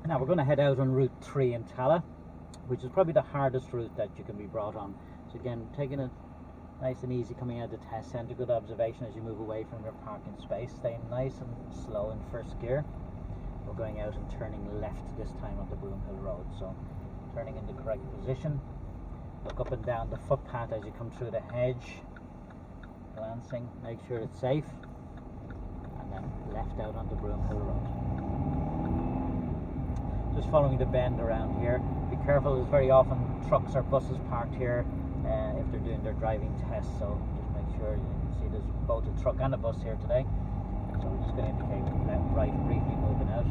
Now we're going to head out on Route 3 in Tallaght, which is probably the hardest route that you can be brought on. So again, taking it nice and easy coming out of the test centre, good observation as you move away from your parking space, staying nice and slow in first gear. We're going out and turning left this time on the Broomhill Road, so turning in the correct position. Look up and down the footpath as you come through the hedge, glancing, make sure it's safe, and then left out on the Broomhill Road. Just following the bend around here. Be careful, there's very often trucks or buses parked here if they're doing their driving tests, so just make sure. You can see there's both a truck and a bus here today, so we're just going to indicate left, right, briefly moving out,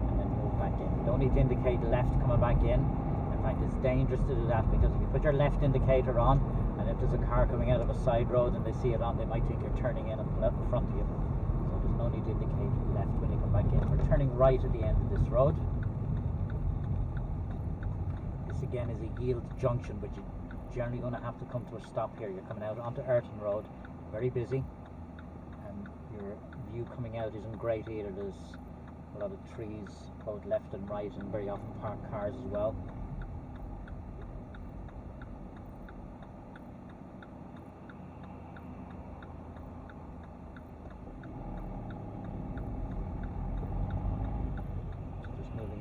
and then move back in. You don't need to indicate left coming back in. In fact, it's dangerous to do that, because if you put your left indicator on and if there's a car coming out of a side road and they see it on, they might think you're turning in and pull out in front of you. So there's no need to indicate left when you come back in. We're turning right at the end of this road. This again is a yield junction, but you're generally going to have to come to a stop here. You're coming out onto Ayrton Road, very busy, and your view coming out isn't great either. There's a lot of trees both left and right, and very often parked cars as well.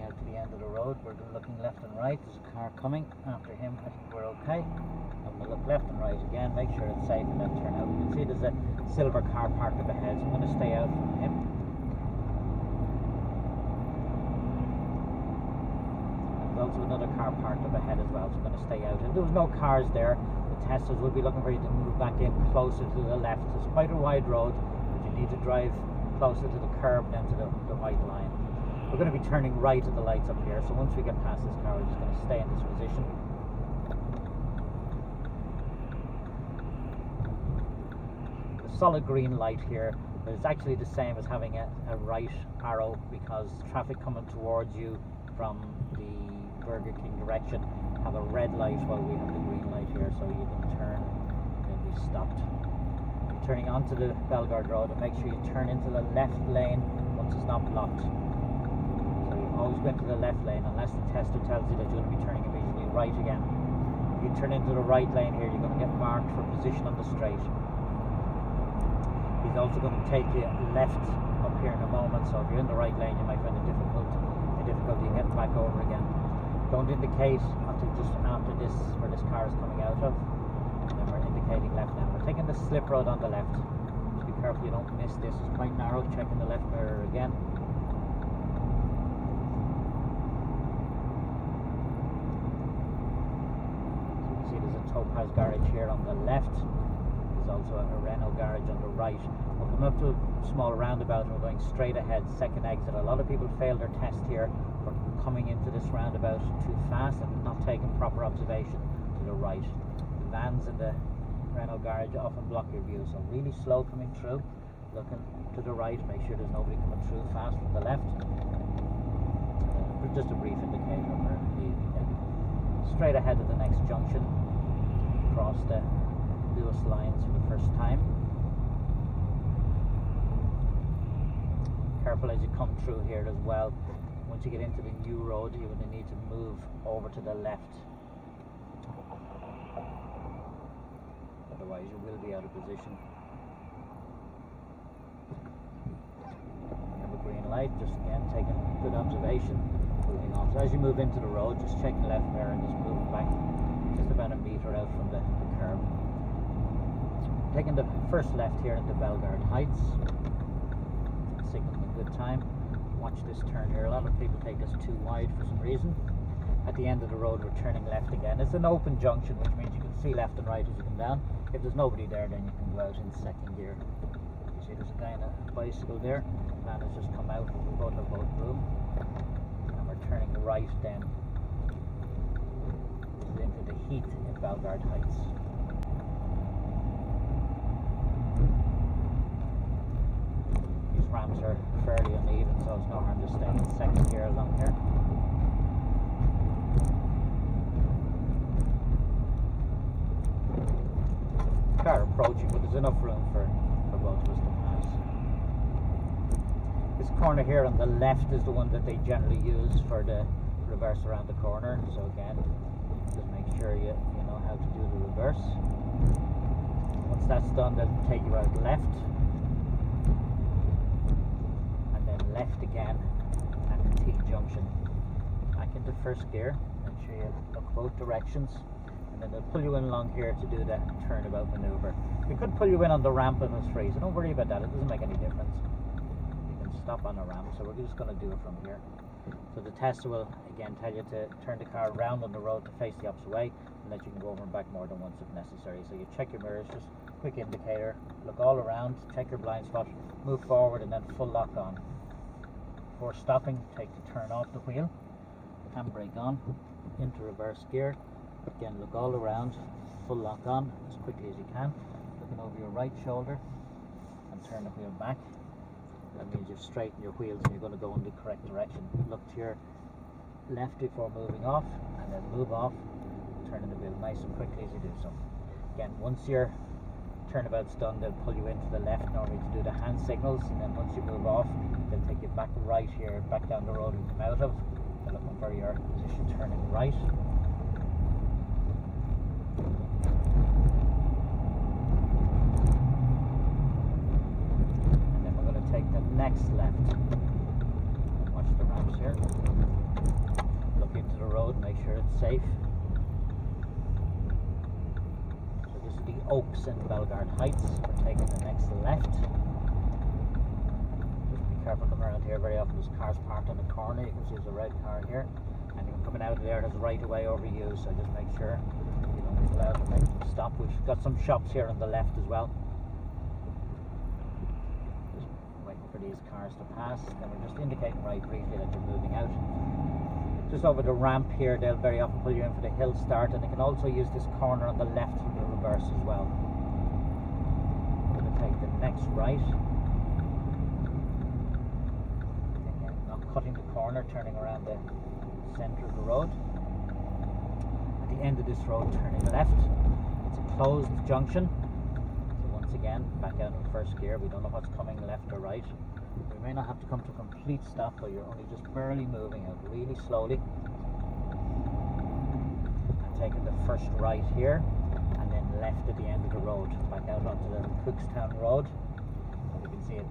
Out to the end of the road, we're looking left and right. There's a car coming after him. I think we're okay. And we'll look left and right again, make sure it's safe, and then turn out. You can see there's a silver car parked up ahead, so I'm going to stay out from him. There's also another car parked up ahead as well, so I'm going to stay out. If there was no cars there, the testers would be looking for you to move back in closer to the left. It's quite a wide road, but you need to drive closer to the curb than to the white line. We're going to be turning right at the lights up here, so once we get past this car, we're just going to stay in this position. The solid green light here, but it's actually the same as having a right arrow, because traffic coming towards you from the Burger King direction have a red light while we have the green light here, so you can turn and be stopped. You're turning onto the Belgard Road, and make sure you turn into the left lane once it's not blocked. Always go into the left lane unless the tester tells you that you're going to be turning immediately right again. If you turn into the right lane here, you're going to get marked for position on the straight. He's also going to take you left up here in a moment, so if you're in the right lane, you might find a difficulty getting back over again. Don't indicate until just after this, where this car is coming out of, and then we're indicating left now. We're taking the slip road on the left. Just be careful you don't miss this. It's quite narrow. Checking the left mirror again. Topaz garage here on the left. There's also a Renault garage on the right. We're coming up to a small roundabout and we're going straight ahead, second exit. A lot of people failed their test here. We're coming into this roundabout too fast and not taking proper observation to the right. The vans in the Renault garage often block your view, so really slow coming through. Looking to the right, make sure there's nobody coming through fast from the left. Just a brief indicator, we're leaving then. Straight ahead of the next junction. Across the Lewis lines for the first time. Careful as you come through here as well. Once you get into the new road, you would need to move over to the left. Otherwise you will be out of position. You have a green light, just again taking good observation, moving on. So as you move into the road, just check the left mirror and just move back just about a metre out from the curb. Taking the first left here into Belgard Heights. Signaling a good time. Watch this turn here. A lot of people take this too wide for some reason. At the end of the road, we're turning left again. It's an open junction, which means you can see left and right as you come down. If there's nobody there, then you can go out in second gear. You see there's a guy on a bicycle there. The man has just come out. We both have both room. And we're turning right then into the heat in Belgard Heights. These ramps are fairly uneven, so it's no harm just staying in second gear along here. Car approaching, but there's enough room for both of us to pass. This corner here on the left is the one that they generally use for the reverse around the corner. So again, just make sure you know how to do the reverse. Once that's done, they'll take you out left, and then left again at the T junction. Back into first gear. Make sure you look both directions, and then they'll pull you in along here to do the turnabout maneuver. We could pull you in on the ramp if it's free, so don't worry about that. It doesn't make any difference. Stop on a ramp, so we're just going to do it from here. So the tester will again tell you to turn the car around on the road to face the opposite way, and that you can go over and back more than once if necessary. So you check your mirrors, just quick indicator, look all around, check your blind spot, move forward, and then full lock on. Before stopping, take the turn off the wheel, handbrake on, into reverse gear. Again, look all around, full lock on as quickly as you can, looking over your right shoulder, and turn the wheel back. That means you've straightened your wheels and you're going to go in the correct direction. Look to your left before moving off, and then move off, turning the wheel nice and quickly as you do so. Again, once your turnabout's done, they'll pull you into the left normally to do the hand signals, and then once you move off, they'll take you back right here, back down the road and come out of. They're looking for your position turning right. Next left. Watch the ramps here. Look into the road, make sure it's safe. So this is the Oaks in Belgard Heights. We're taking the next left. Just be careful coming around here. Very often there's cars parked on the corner. You can see there's a red car here. And you're coming out of there, there's right away over you. So just make sure you don't pull out and make them stop. We've got some shops here on the left as well. For these cars to pass, then we're just indicating right briefly that you're moving out. Just over the ramp here, they'll very often pull you in for the hill start, and they can also use this corner on the left for the reverse as well. We're going to take the next right. Again, not cutting the corner, turning around the centre of the road. At the end of this road, turning left. It's a closed junction. Again, back out in first gear. We don't know what's coming left or right. We may not have to come to a complete stop, but you're only just barely moving out really slowly. And taking the first right here, and then left at the end of the road, back out onto the Cookstown Road. As you can see it,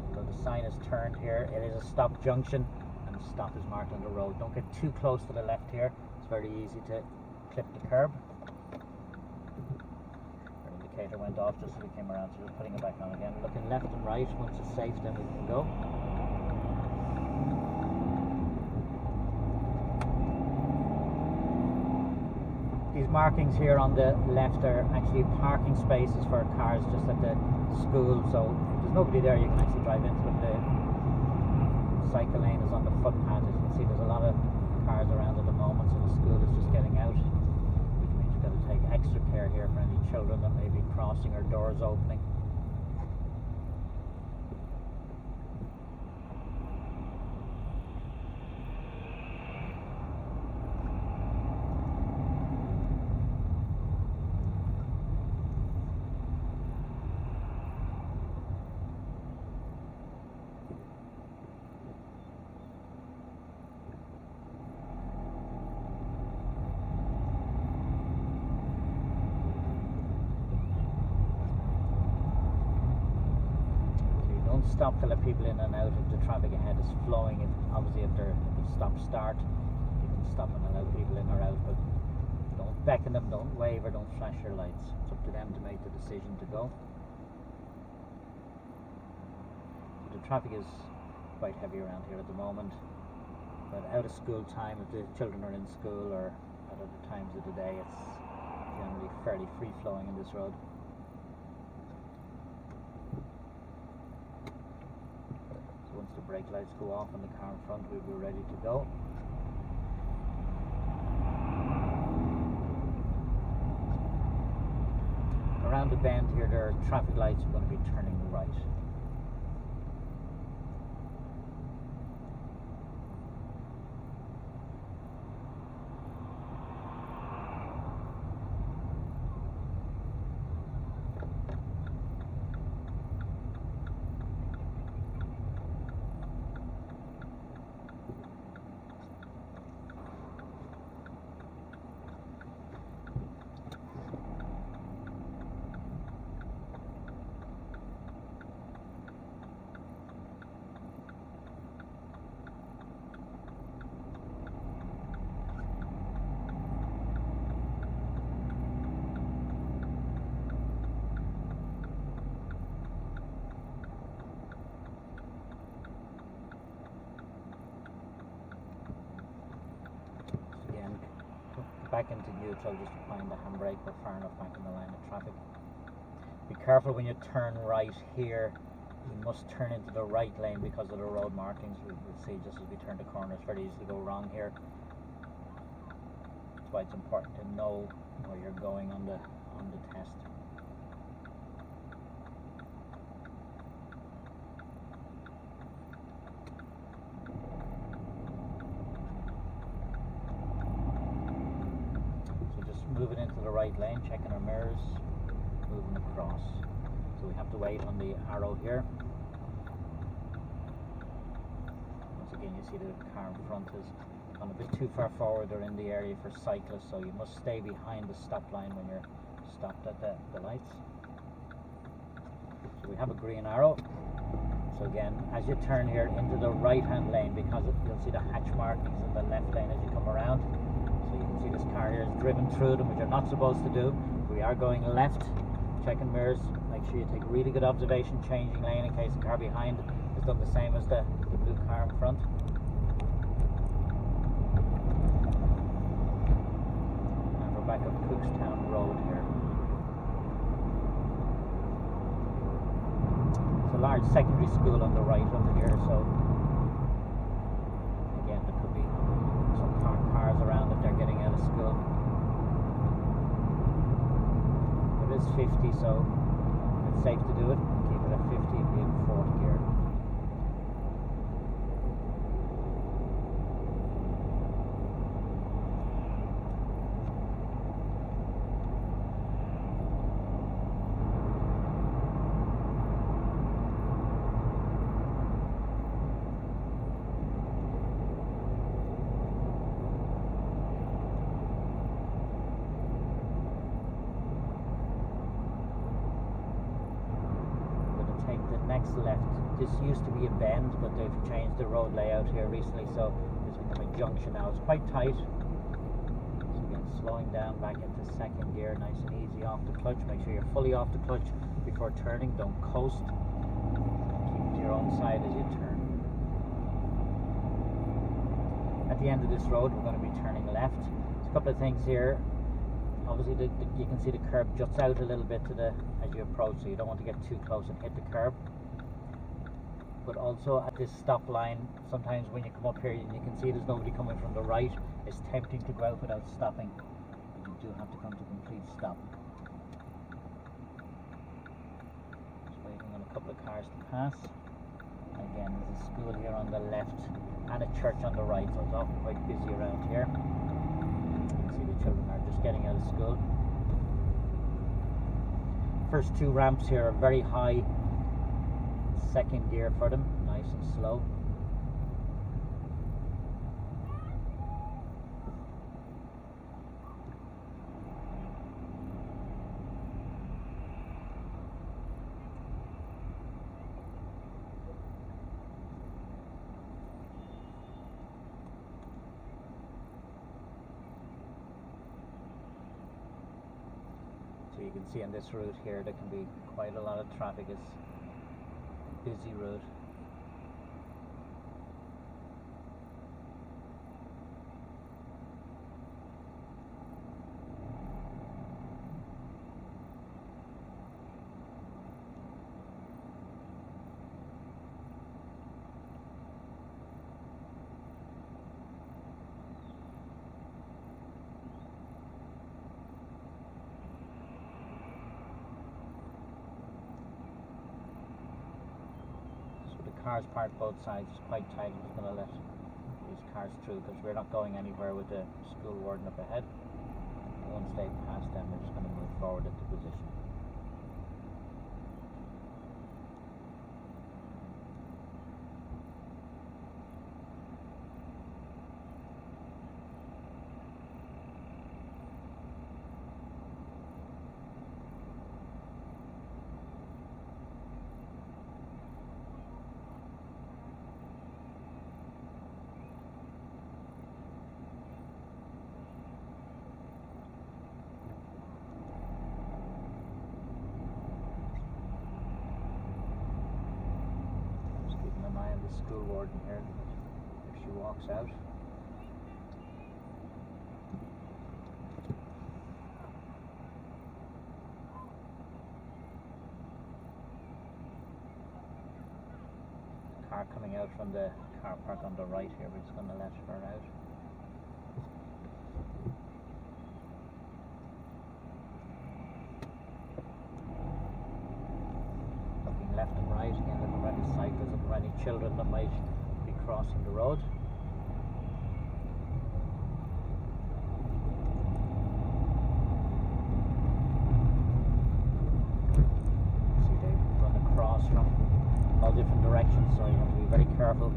although the sign is turned here, it is a stop junction, and the stop is marked on the road. Don't get too close to the left here. It's very easy to clip the curb. Indicator went off just as we came around, so just putting it back on again. Looking left and right. Once it's safe, then we can go. These markings here on the left are actually parking spaces for cars just at the school, so if there's nobody there you can actually drive into them. The cycle lane is on the footpath. As you can see, there's a lot of cars around at the moment, so the school is just getting out. Got to take extra care here for any children that may be crossing or doors opening. Stop to let people in and out if the traffic ahead is flowing. Obviously if they're stop-start, you can stop and allow people in or out, but don't beckon them, don't wave, or don't flash your lights. It's up to them to make the decision to go. The traffic is quite heavy around here at the moment, but out of school time, if the children are in school or at other times of the day, it's generally fairly free-flowing in this road. Once the brake lights go off on the car in front, we'll be ready to go. Around the bend here, there are traffic lights. We're going to be turning right. back into neutral, just applying the handbrake. We're far enough back in the line of traffic. Be careful when you turn right here. You must turn into the right lane because of the road markings. We'll see just as we turn the corner, it's very easy to go wrong here. That's why it's important to know where you're going on the test. Moving into the right lane, checking our mirrors, moving across. So we have to wait on the arrow here. Once again, you see the car in front is gone a bit too far forward or in the area for cyclists, so you must stay behind the stop line when you're stopped at the lights. So we have a green arrow. So again, as you turn here into the right hand lane, because you'll see the hatch markings in the left lane as you come around. So you can see this car here is driven through them, which you're not supposed to do. We are going left, checking mirrors. Make sure you take really good observation, changing lane in case the car behind has done the same as the blue car in front. And we're back up Cookstown Road here. It's a large secondary school on the right over here, so again there could be some parked cars around if they're getting out of school. It is 50, so it's safe to do it. Keep it at 50 and be in fourth gear. Next left. This used to be a bend, but they've changed the road layout here recently, so it's become a junction now. It's quite tight. So again, slowing down back into second gear, nice and easy off the clutch. Make sure you're fully off the clutch before turning. Don't coast. Keep it to your own side as you turn. At the end of this road, we're going to be turning left. There's a couple of things here. Obviously, you can see the curb juts out a little bit as you approach, so you don't want to get too close and hit the curb. But also at this stop line, sometimes when you come up here and you can see there's nobody coming from the right, it's tempting to go out without stopping. But you do have to come to a complete stop. Just waiting on a couple of cars to pass. Again, there's a school here on the left and a church on the right, so it's often quite busy around here. You can see the children are just getting out of school. First two ramps here are very high, second gear for them, nice and slow. So you can see on this route here there can be quite a lot of traffic. It's a busy road. Cars parked both sides, it's quite tight. I'm just going to let these cars through because we're not going anywhere with the school warden up ahead. Once they pass them, we're just going to move forward into position. School warden here if she walks out. car coming out from the car park on the right here. We're just going to let her out. Looking left and right, again looking for any cyclists, looking for any children that might be crossing the road. From all different directions, so you have to be very careful.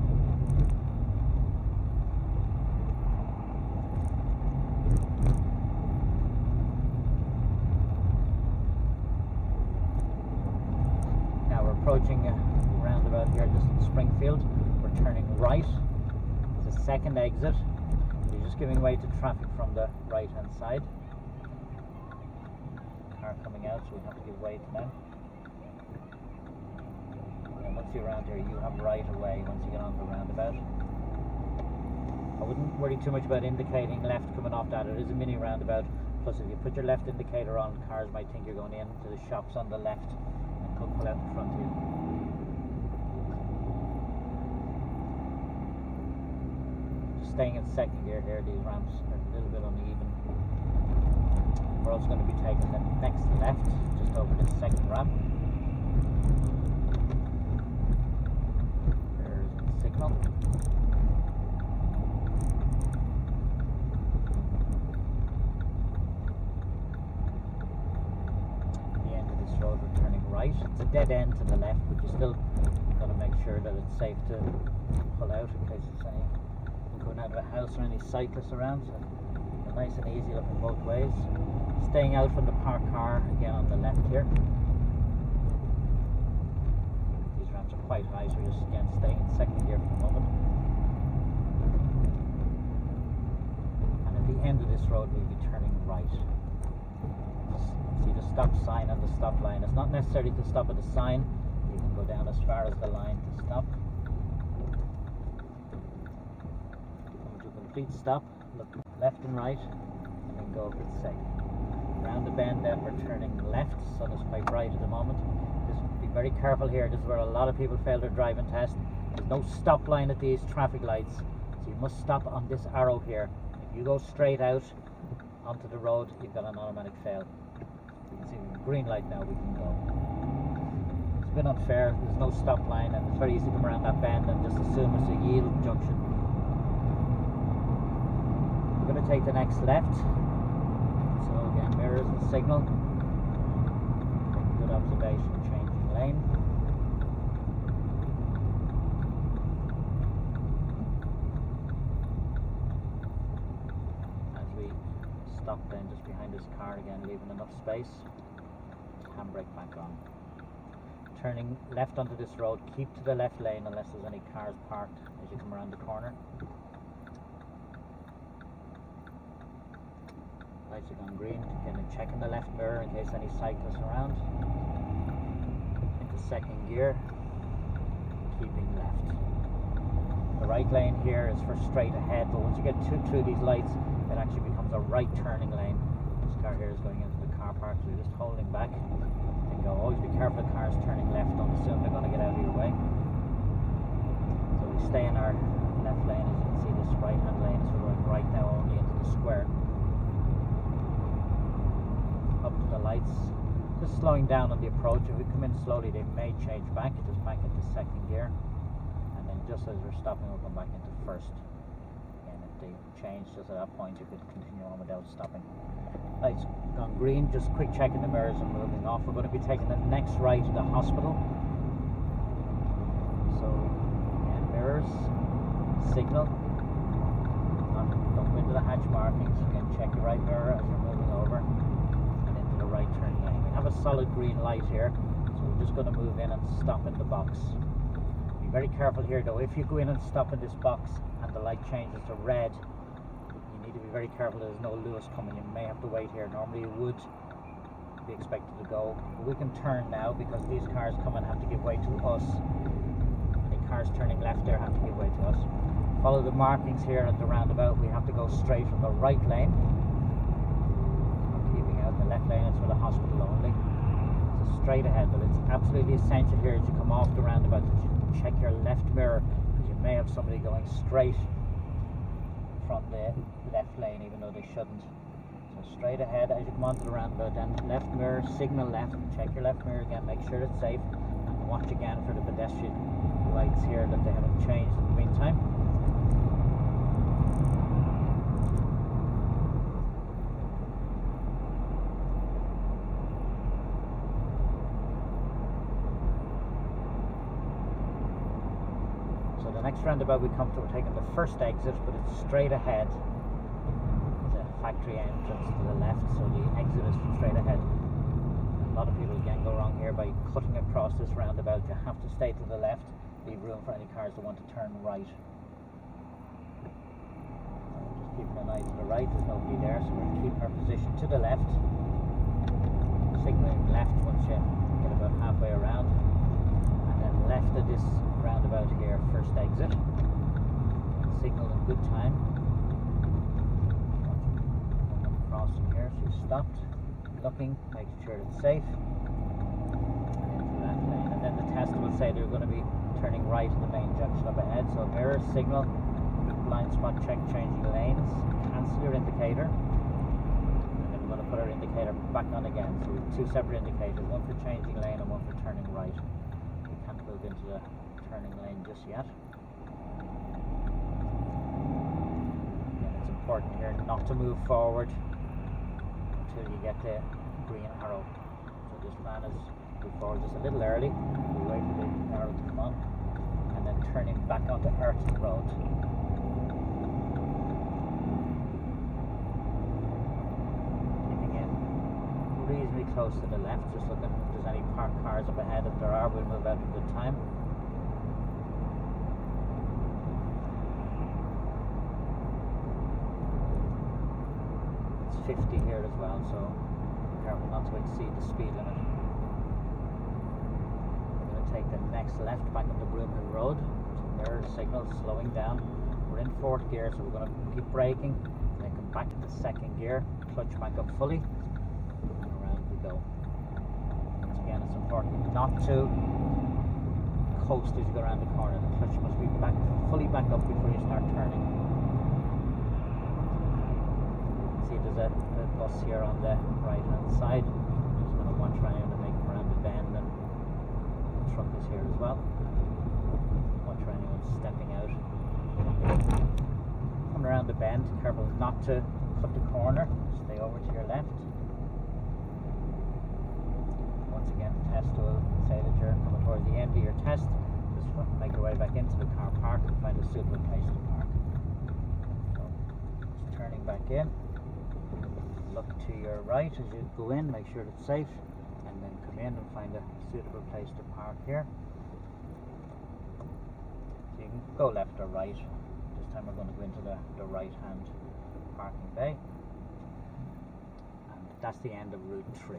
Now we're approaching a roundabout here just in Springfield. We're turning right. It's a second exit. You're just giving way to traffic from the right hand side. Car coming out, so we have to give way to them. Once you're around here, you have right away once you get on the roundabout. I wouldn't worry too much about indicating left coming off that. It is a mini roundabout. Plus, if you put your left indicator on, cars might think you're going into the shops on the left and could pull out in front of you. Just staying in second gear here. These ramps are a little bit uneven. We're also going to be taking the next left just over this second ramp. Signal. At the end of this road, we're turning right. It's a dead end to the left, but you still got to make sure that it's safe to pull out in case there's any going out of a house or any cyclists around. So nice and easy looking both ways. Staying out from the parked car again on the left here. Quite high, so we're just again staying in second gear for the moment. And at the end of this road we'll be turning right. See the stop sign and the stop line. It's not necessary to stop at the sign. You can go down as far as the line to stop. Come to a complete stop, look left and right, and then go for the second. Round the bend then we're turning left. Sun is quite bright at the moment. Be very careful here. This is where a lot of people fail their driving test. There's no stop line at these traffic lights, so you must stop on this arrow here. If you go straight out onto the road, you've got an automatic fail. You can see the green light now, we can go. It's a bit unfair. There's no stop line and it's very easy to come around that bend and just assume it's a yield junction. We're going to take the next left. So again, mirrors and signal. Good observation. Lane. As we stop then just behind this car again, leaving enough space, handbrake back on. Turning left onto this road, keep to the left lane unless there's any cars parked as you come around the corner. Lights are gone green, again checking the left mirror in case any cyclists are around. Second gear, keeping left. The right lane here is for straight ahead, but once you get through these lights, it actually becomes a right turning lane. This car here is going into the car park, so you're just holding back and go. Always be careful of cars turning left, don't assume they're going to get out of your way. So we stay in our left lane. As you can see, this right hand lane is we're going right now only into the square. Up to the lights. Just slowing down on the approach. If we come in slowly, they may change back, just back into second gear, and then just as we're stopping, we'll come back into first. And if they change just at that point, you could continue on without stopping. Lights gone green, just quick checking the mirrors and moving off. We're going to be taking the next right to the hospital. So, again, mirrors, signal. Don't go into the hatch markings. Again, check your right mirror as you're moving over and into the right turn lane. We have a solid green light here, so we're just going to move in and stop in the box. Be very careful here though. If you go in and stop in this box and the light changes to red, you need to be very careful there's no Lewis coming. You may have to wait here. Normally you would be expected to go, but we can turn now because these cars come and have to give way to us. Any cars turning left there have to give way to us. Follow the markings here at the roundabout. We have to go straight from the right lane. Keeping out the left lane is for the hospital only. So straight ahead, but it's absolutely essential here as you come off the roundabout that you check your left mirror, because you may have somebody going straight from the left lane even though they shouldn't. So straight ahead as you come onto the roundabout, then left mirror, signal left, check your left mirror again, make sure it's safe, and watch again for the pedestrian lights here that they haven't changed in the meantime. So the next roundabout we come to, we're taking the first exit, but it's straight ahead. The factory entrance to the left, so the exit is straight ahead. A lot of people again go wrong here by cutting across this roundabout. You have to stay to the left, leave room for any cars that want to turn right. Just keeping an eye to the right, there's nobody there, so we'll keep our position to the left. Signalling left once you get about halfway around, and then left at this roundabout here, first exit. Signal in good time. Crossing here, so you stopped, looking, making sure it's safe, and into that lane. And then the tester will say they're going to be turning right in the main junction up ahead. So mirror, signal, blind spot check, changing lanes, cancel your indicator, and then we're going to put our indicator back on again. So we have two separate indicators, one for changing lane and one for turning right. We can't move into the turning lane just yet. And it's important here not to move forward until you get the green arrow. So this man is move forward just a little early. We wait for the arrow to come on, and then turning back onto Ayrton Road. Keeping in reasonably close to the left, just looking if there's any parked cars up ahead. If there are, we'll move out in good time. It's 50 here as well, so be careful not to exceed the speed limit. We're going to take the next left back onto Broomhill Road. Mirror signal, slowing down. We're in fourth gear, so we're going to keep braking, then come back into second gear, clutch back up fully, and around we go. Once again, it's important not to coast as you go around the corner. The clutch must be fully back up before you start turning. See, there's a bus here on the right hand side. Just going to watch for anyone to make around the bend, and the truck is here as well. Watch for anyone stepping out. Coming around the bend, careful not to cut the corner, stay over to your left. Once again, the test will say that you're coming towards the end of your test. Just make your way back into the car park and find a suitable place to park. So, just turning back in. Look to your right as you go in, make sure it's safe, and then come in and find a suitable place to park here. So you can go left or right. This time we're going to go into the right hand parking bay, and that's the end of Route 3.